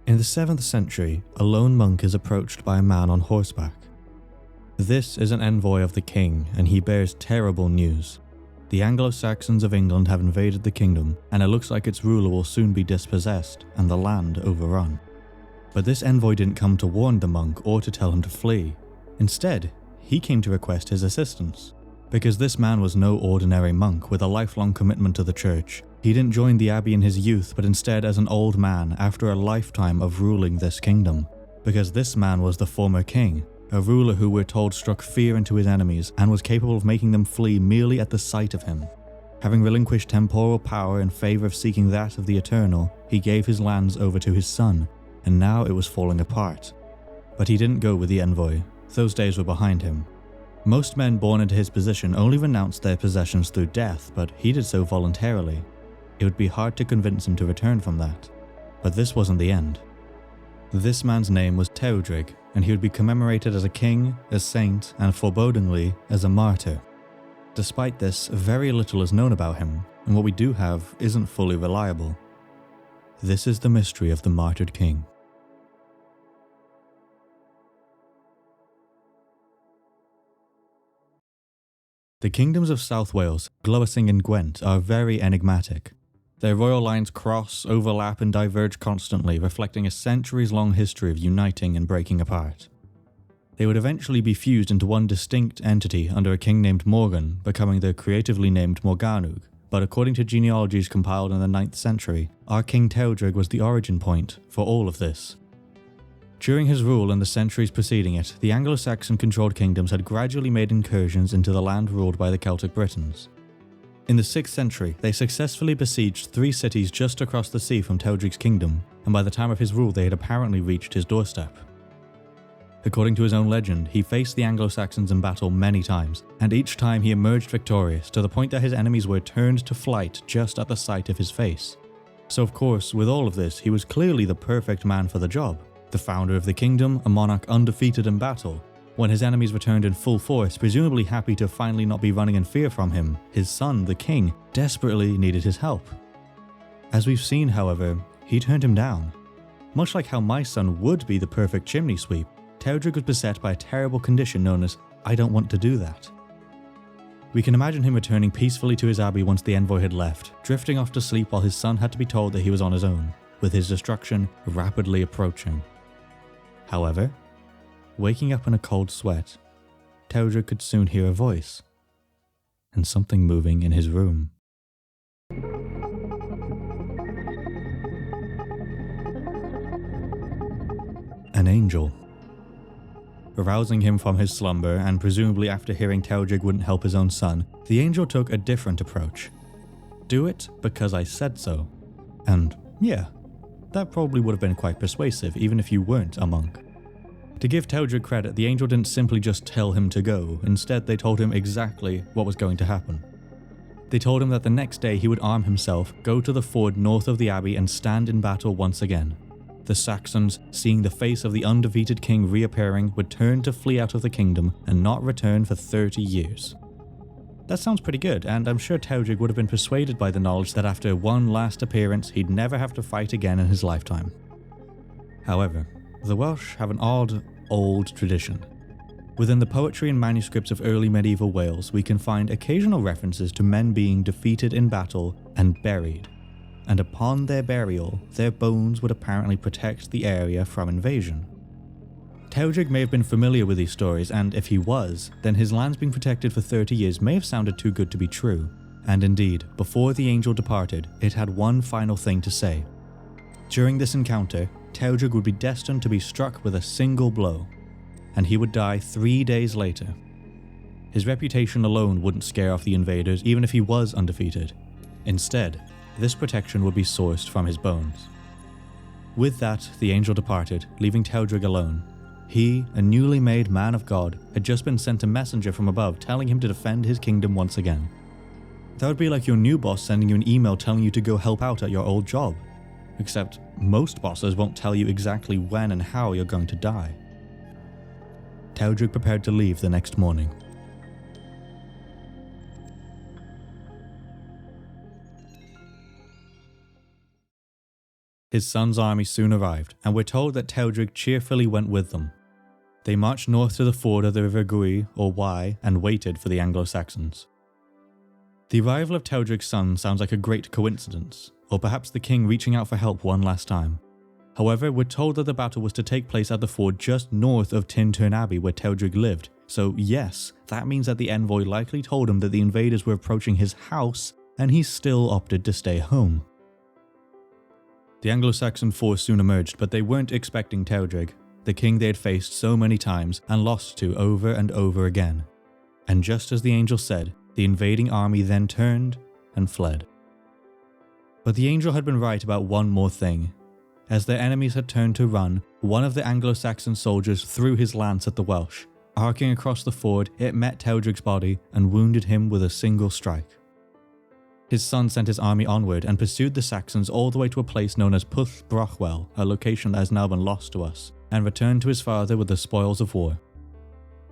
In the 7th century, a lone monk is approached by a man on horseback. This is an envoy of the king, and he bears terrible news. The Anglo-Saxons of England have invaded the kingdom, and it looks like its ruler will soon be dispossessed and the land overrun. But this envoy didn't come to warn the monk or to tell him to flee. Instead, he came to request his assistance. Because this man was no ordinary monk with a lifelong commitment to the church. He didn't join the abbey in his youth, but instead as an old man after a lifetime of ruling this kingdom. Because this man was the former king, a ruler who we're told struck fear into his enemies and was capable of making them flee merely at the sight of him. Having relinquished temporal power in favor of seeking that of the eternal, he gave his lands over to his son, and now it was falling apart. But he didn't go with the envoy. Those days were behind him. Most men born into his position only renounced their possessions through death, but he did so voluntarily. It would be hard to convince him to return from that. But this wasn't the end. This man's name was Tewdrig, and he would be commemorated as a king, a saint, and forebodingly as a martyr. Despite this, very little is known about him, and what we do have isn't fully reliable. This is the mystery of the martyred king. The kingdoms of South Wales, Glywysing and Gwent, are very enigmatic. Their royal lines cross, overlap, and diverge constantly, reflecting a centuries-long history of uniting and breaking apart. They would eventually be fused into one distinct entity under a king named Morgan, becoming the creatively named Morgannwg, but according to genealogies compiled in the 9th century, our King Tewdrig was the origin point for all of this. During his rule and the centuries preceding it, the Anglo-Saxon controlled kingdoms had gradually made incursions into the land ruled by the Celtic Britons. In the 6th century, they successfully besieged 3 cities just across the sea from Tewdrig's kingdom, and by the time of his rule they had apparently reached his doorstep. According to his own legend, he faced the Anglo-Saxons in battle many times, and each time he emerged victorious to the point that his enemies were turned to flight just at the sight of his face. So of course, with all of this, he was clearly the perfect man for the job. The founder of the kingdom, a monarch undefeated in battle. When his enemies returned in full force, presumably happy to finally not be running in fear from him, his son, the king, desperately needed his help. As we've seen, however, he turned him down. Much like how my son would be the perfect chimney sweep, Tewdrig was beset by a terrible condition known as "I don't want to do that." We can imagine him returning peacefully to his abbey once the envoy had left, drifting off to sleep while his son had to be told that he was on his own, with his destruction rapidly approaching. However, waking up in a cold sweat, Tewdrig could soon hear a voice, and something moving in his room. An angel. Arousing him from his slumber, and presumably after hearing Tewdrig wouldn't help his own son, the angel took a different approach. Do it because I said so. And yeah, that probably would have been quite persuasive even if you weren't a monk. To give Tewdrig credit, the angel didn't simply just tell him to go, instead they told him exactly what was going to happen. They told him that the next day he would arm himself, go to the ford north of the abbey and stand in battle once again. The Saxons, seeing the face of the undefeated king reappearing, would turn to flee out of the kingdom and not return for 30 years. That sounds pretty good, and I'm sure Tewdrig would have been persuaded by the knowledge that after one last appearance he'd never have to fight again in his lifetime. However, the Welsh have an odd, old tradition. Within the poetry and manuscripts of early medieval Wales, we can find occasional references to men being defeated in battle and buried. And upon their burial, their bones would apparently protect the area from invasion. Tewdrig may have been familiar with these stories, and if he was, then his lands being protected for 30 years may have sounded too good to be true. And indeed, before the angel departed, it had one final thing to say. During this encounter, Tewdrig would be destined to be struck with a single blow, and he would die 3 days later. His reputation alone wouldn't scare off the invaders even if he was undefeated. Instead, this protection would be sourced from his bones. With that, the angel departed, leaving Tewdrig alone. He, a newly made man of God, had just been sent a messenger from above telling him to defend his kingdom once again. That would be like your new boss sending you an email telling you to go help out at your old job. Except most bosses won't tell you exactly when and how you're going to die. Tewdrig prepared to leave the next morning. His son's army soon arrived, and we're told that Tewdrig cheerfully went with them. They marched north to the ford of the River Gwy, or Wye, and waited for the Anglo-Saxons. The arrival of Tewdrig's son sounds like a great coincidence, or perhaps the king reaching out for help one last time. However, we're told that the battle was to take place at the ford just north of Tyndyrn Abbey where Tewdrig lived, so yes, that means that the envoy likely told him that the invaders were approaching his house, and he still opted to stay home. The Anglo-Saxon force soon emerged, but they weren't expecting Tewdrig, the king they had faced so many times and lost to over and over again. And just as the angel said, the invading army then turned and fled. But the angel had been right about one more thing. As their enemies had turned to run, one of the Anglo-Saxon soldiers threw his lance at the Welsh. Arcing across the ford, it met Tewdrig's body and wounded him with a single strike. His son sent his army onward and pursued the Saxons all the way to a place known as Pwll Brochwel, a location that has now been lost to us, and returned to his father with the spoils of war.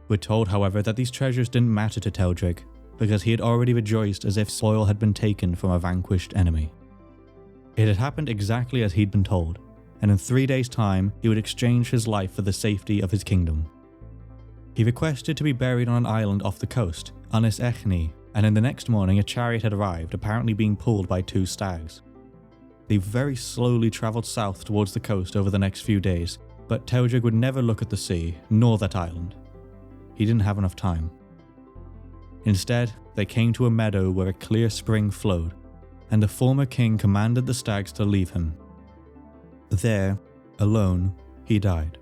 We're told, however, that these treasures didn't matter to Tewdrig, because he had already rejoiced as if spoil had been taken from a vanquished enemy. It had happened exactly as he'd been told, and in 3 days' time he would exchange his life for the safety of his kingdom. He requested to be buried on an island off the coast, Ynys Echni, and in the next morning a chariot had arrived, apparently being pulled by 2 stags. They very slowly travelled south towards the coast over the next few days, but Tewdrig would never look at the sea, nor that island. He didn't have enough time. Instead, they came to a meadow where a clear spring flowed, and the former king commanded the stags to leave him. There, alone, he died.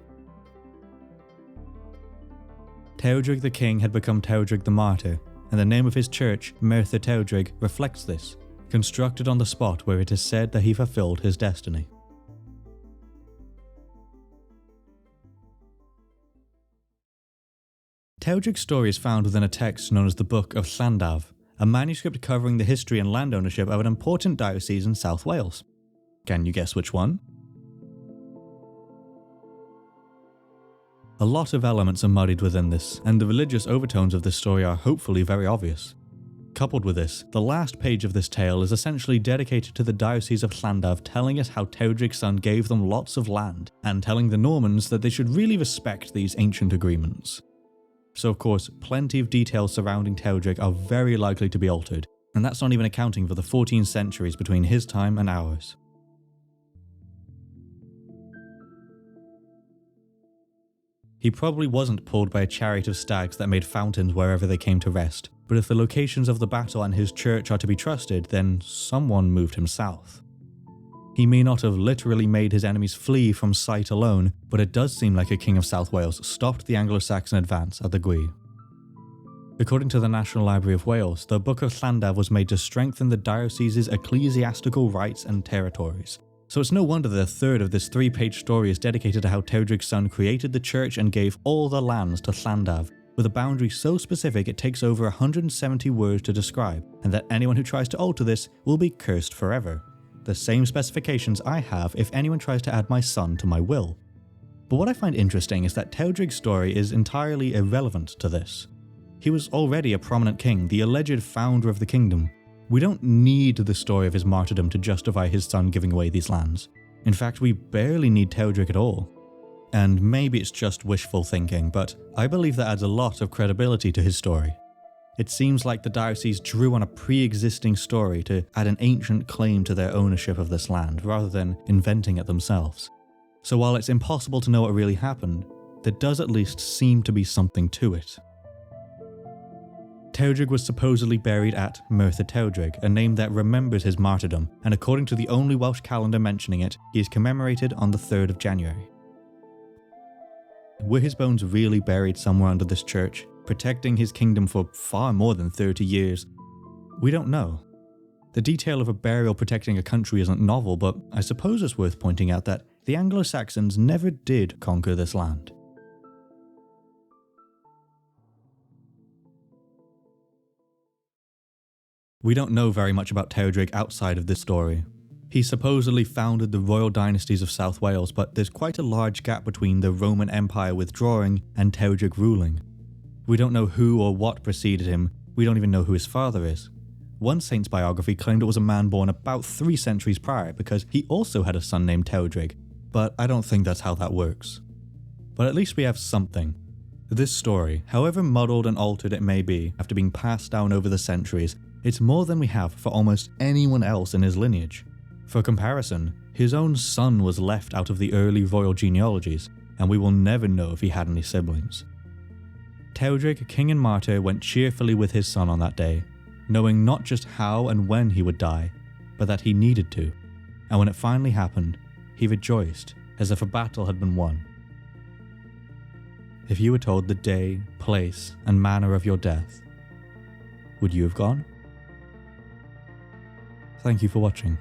Tewdrig the king had become Tewdrig the Martyr, and the name of his church, Merthyr Tewdrig, reflects this, constructed on the spot where it is said that he fulfilled his destiny. Tewdrig's story is found within a text known as the Book of Llandav, a manuscript covering the history and land ownership of an important diocese in South Wales. Can you guess which one? A lot of elements are muddied within this, and the religious overtones of this story are hopefully very obvious. Coupled with this, the last page of this tale is essentially dedicated to the Diocese of Llandav, telling us how Tewdrig's son gave them lots of land, and telling the Normans that they should really respect these ancient agreements. So of course, plenty of details surrounding Tewdrig are very likely to be altered, and that's not even accounting for the 14 centuries between his time and ours. He probably wasn't pulled by a chariot of stags that made fountains wherever they came to rest, but if the locations of the battle and his church are to be trusted, then someone moved him south. He may not have literally made his enemies flee from sight alone, but it does seem like a king of South Wales stopped the Anglo-Saxon advance at the Gwy. According to the National Library of Wales, the Book of Llandav was made to strengthen the diocese's ecclesiastical rights and territories. So it's no wonder that a third of this 3-page story is dedicated to how Tewdrig's son created the church and gave all the lands to Llandav, with a boundary so specific it takes over 170 words to describe, and that anyone who tries to alter this will be cursed forever. The same specifications I have if anyone tries to add my son to my will. But what I find interesting is that Tewdrig's story is entirely irrelevant to this. He was already a prominent king, the alleged founder of the kingdom. We don't need the story of his martyrdom to justify his son giving away these lands. In fact, we barely need Tewdrig at all. And maybe it's just wishful thinking, but I believe that adds a lot of credibility to his story. It seems like the diocese drew on a pre-existing story to add an ancient claim to their ownership of this land, rather than inventing it themselves. So while it's impossible to know what really happened, there does at least seem to be something to it. Tewdrig was supposedly buried at Merthyr Tewdrig, a name that remembers his martyrdom, and according to the only Welsh calendar mentioning it, he is commemorated on the 3rd of January. Were his bones really buried somewhere under this church, protecting his kingdom for far more than 30 years? We don't know. The detail of a burial protecting a country isn't novel, but I suppose it's worth pointing out that the Anglo-Saxons never did conquer this land. We don't know very much about Tewdrig outside of this story. He supposedly founded the royal dynasties of South Wales, but there's quite a large gap between the Roman Empire withdrawing and Tewdrig ruling. We don't know who or what preceded him, we don't even know who his father is. One saint's biography claimed it was a man born about 3 centuries prior because he also had a son named Tewdrig, but I don't think that's how that works. But at least we have something. This story, however muddled and altered it may be after being passed down over the centuries, it's more than we have for almost anyone else in his lineage. For comparison, his own son was left out of the early royal genealogies, and we will never know if he had any siblings. Tewdrig, king and martyr, went cheerfully with his son on that day, knowing not just how and when he would die, but that he needed to, and when it finally happened, he rejoiced as if a battle had been won. If you were told the day, place, and manner of your death, would you have gone? Thank you for watching.